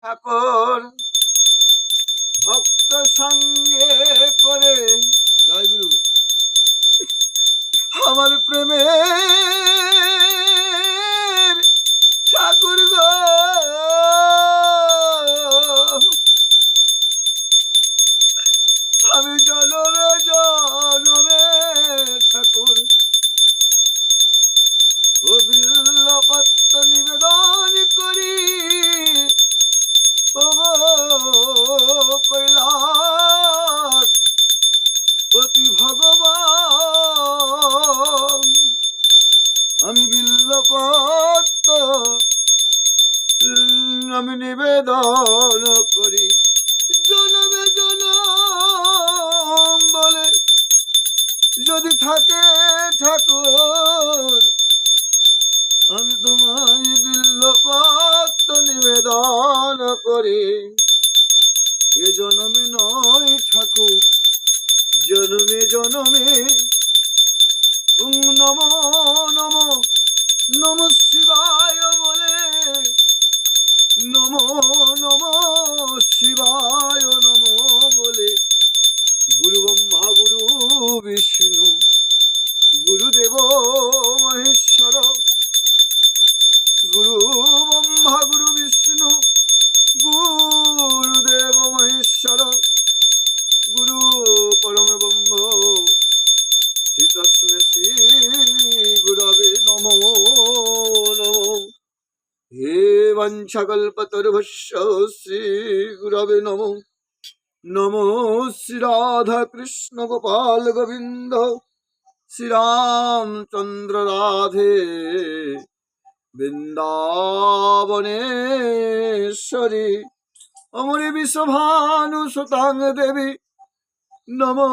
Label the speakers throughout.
Speaker 1: ঠাকুর ভক্ত সঙ্গে করে, জয় গুরু, আমার প্রেমের ঠাকুর গো, আমি জনমে জনমে ঠাকুর ও বিল্লপত্র নিবেদন করি, ও কৈলাস পতি ভগবান, আমি বিল্লপত্র আমি নিবেদন করি, জনমে জনম বলে যদি থাকে ঠাকুর, আমি তোমার বিল্লপত্র নিবেদন করি। এ জনমে নয় ঠাকুর, জনমে জনমে। নম নম নম শিবায় বলে, নম নম শিবায় নম বলে, গুরু ব্রহ্মা গুরু বিষ্ণু গুরুদেব মহেশ্বর, গুরু ব্রহ্মা গুরু বিষ্ণু গুরুদেব মহেশ্বর, গুরু পরম ব্রহ্ম তস্मै শ্রী গুরবে নমো নমঃ। হে বঞ্চকল্পতরুভ্যশ্চ শ্রী গুরবে নমঃ। নমো শ্রী রাধা কৃষ্ণ গোপাল গোবিন্দ শ্রী রামচন্দ্র রাধে বৃন্দাবনেশ্বরী অমরি বিশ্বভানু সুতাং দেবী নমো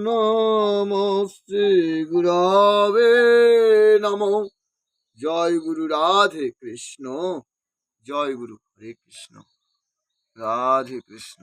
Speaker 1: নমস্তে গুরবে নমঃ। জয় গুরু রাধে কৃষ্ণ, জয় গুরু, হরে কৃষ্ণ, রাধে কৃষ্ণ।